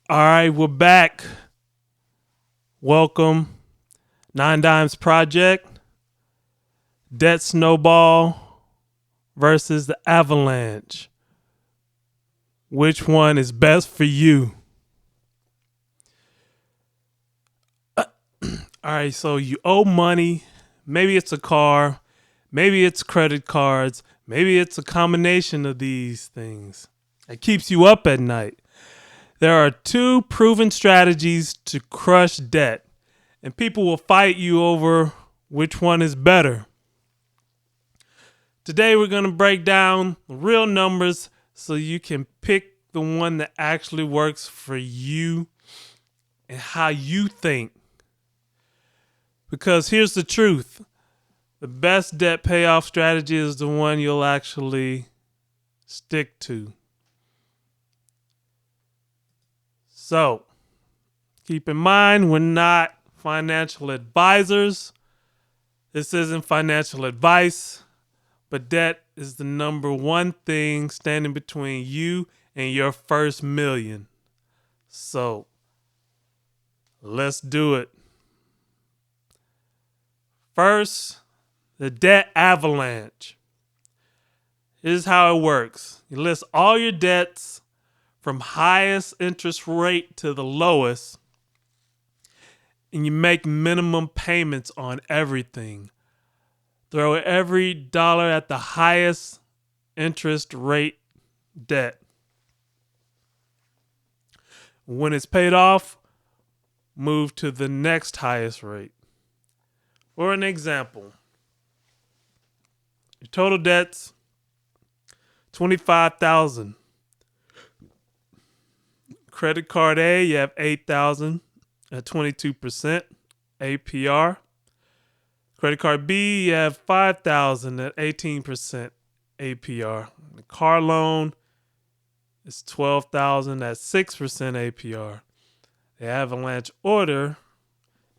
All right, we're back. Welcome. Nine Dimes Project, Debt Snowball versus the Avalanche. Which one is best for you? All right, so you owe money. Maybe it's a car. Maybe it's credit cards. Maybe it's a combination of these things. It keeps you up at night. There are two proven strategies to crush debt, and people will fight you over which one is better. Today, we're going to break down the real numbers so you can pick the one that actually works for you and how you think. Because here's the truth: the best debt payoff strategy is the one you'll actually stick to. So, keep in mind, we're not financial advisors. This isn't financial advice, but debt is the number one thing standing between you and your first million. So, let's do it. First, the debt avalanche. Here's how it works. You list all your debts from highest interest rate to the lowest, and you make minimum payments on everything. Throw every dollar at the highest interest rate debt. When it's paid off, move to the next highest rate. For an example, your total debt's $25,000. Credit card A, you have $8,000 at 22% APR. Credit card B, you have $5,000 at 18% APR. The car loan is $12,000 at 6% APR. The avalanche order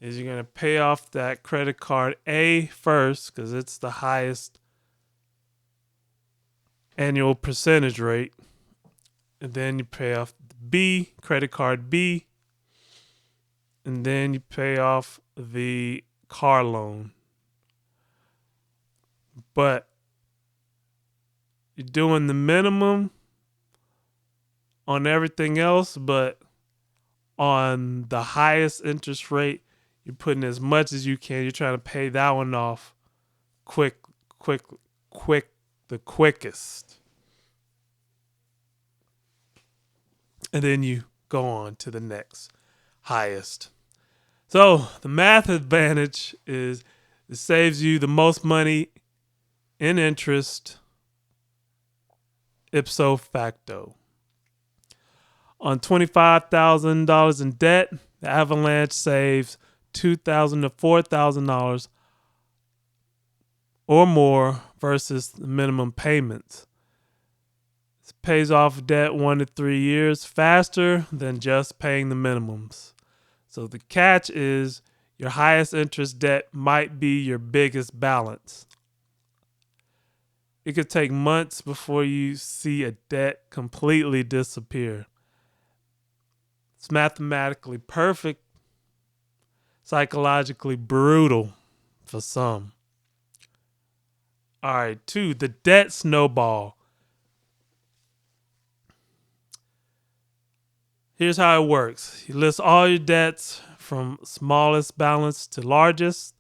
is you're going to pay off that credit card A first because it's the highest annual percentage rate. And then you pay off the B, credit card B. And then you pay off the car loan. But you're doing the minimum on everything else, but on the highest interest rate, you're putting as much as you can. You're trying to pay that one off the quickest. And then you go on to the next highest. So the math advantage is it saves you the most money in interest ipso facto. On $25,000 in debt, the avalanche saves $2,000 to $4,000 or more versus the minimum payments. It pays off debt 1 to 3 years faster than just paying the minimums. So the catch is your highest interest debt might be your biggest balance. It could take months before you see a debt completely disappear. It's mathematically perfect, psychologically brutal for some. All right, 2, the debt snowball. Here's how it works. You list all your debts from smallest balance to largest.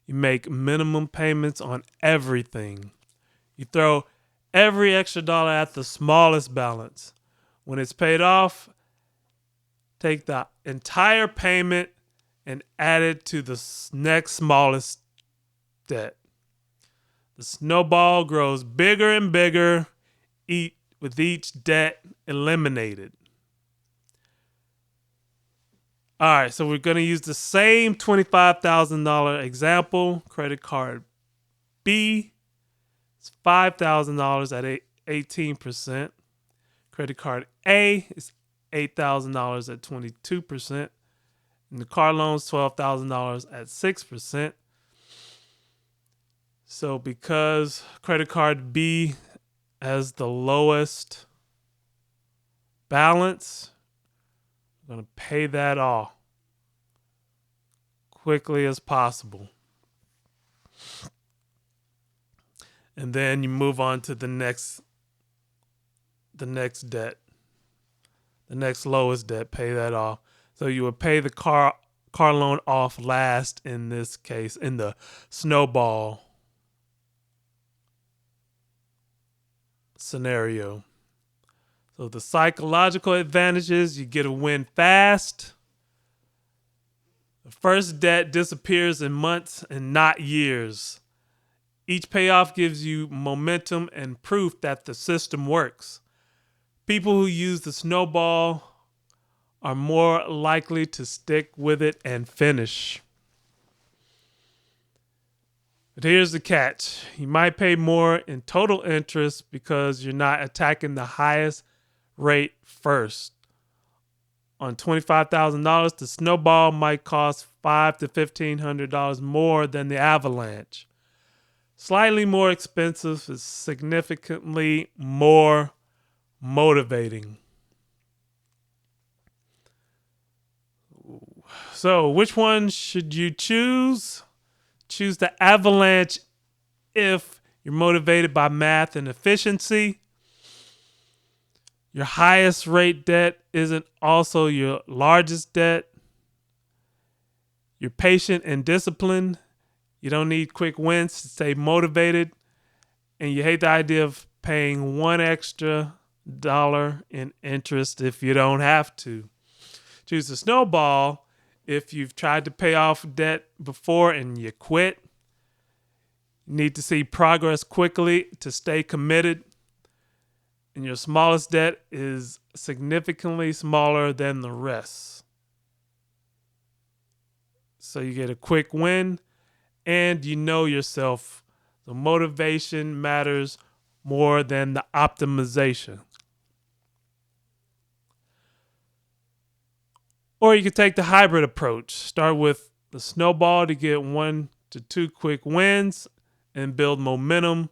You make minimum payments on everything. You throw every extra dollar at the smallest balance. When it's paid off, take the entire payment and add it to the next smallest debt. The snowball grows bigger and bigger with each debt eliminated. All right, so we're going to use the same $25,000 example. Credit card B, it's $5,000 at 18%. Credit card A is $8,000 at 22%. And the car loan's $12,000 at 6%. So because credit card B has the lowest balance, You're going to pay that off quickly as possible. And then you move on to the next debt, the next lowest debt, pay that off. So you would pay the car loan off last in this case, in the snowball scenario. So the psychological advantages, you get a win fast. The first debt disappears in months and not years. Each payoff gives you momentum and proof that the system works. People who use the snowball are more likely to stick with it and finish. But here's the catch. You might pay more in total interest because you're not attacking the highest rate first. On $25,000, the snowball might cost $500 to $1,500 more than the avalanche. Slightly more expensive is significantly more motivating. So, which one should you choose? Choose the avalanche if you're motivated by math and efficiency. Your highest rate debt isn't also your largest debt. You're patient and disciplined. You don't need quick wins to stay motivated. And you hate the idea of paying $1 extra in interest if you don't have to. Choose the snowball if you've tried to pay off debt before and you quit. You need to see progress quickly to stay committed. And your smallest debt is significantly smaller than the rest. So you get a quick win and you know yourself. The motivation matters more than the optimization. Or you could take the hybrid approach. Start with the snowball to get 1 to 2 quick wins and build momentum.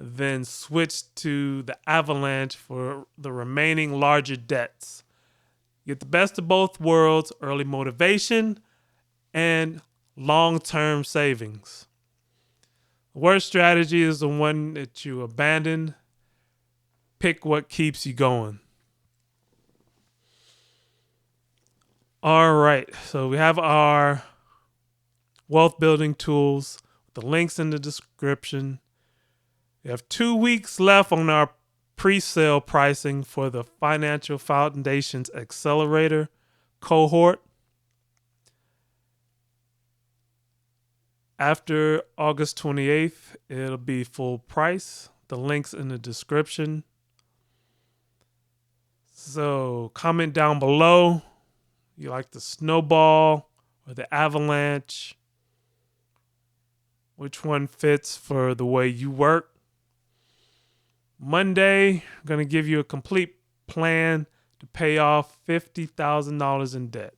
Then switch to the avalanche for the remaining larger debts. Get the best of both worlds, early motivation and long-term savings. The worst strategy is the one that you abandon. Pick what keeps you going. All right, so we have our wealth building tools, the links in the description. We have 2 weeks left on our pre-sale pricing for the Financial Foundations Accelerator cohort. After August 28th, it'll be full price. The link's in the description. So comment down below. You like the snowball or the avalanche? Which one fits for the way you work? Monday, I'm going to give you a complete plan to pay off $50,000 in debt.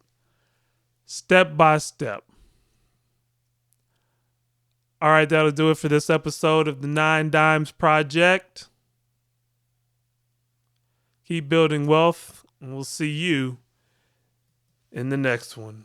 Step by step. All right, that'll do it for this episode of the 9 Dimes Project. Keep building wealth, and we'll see you in the next one.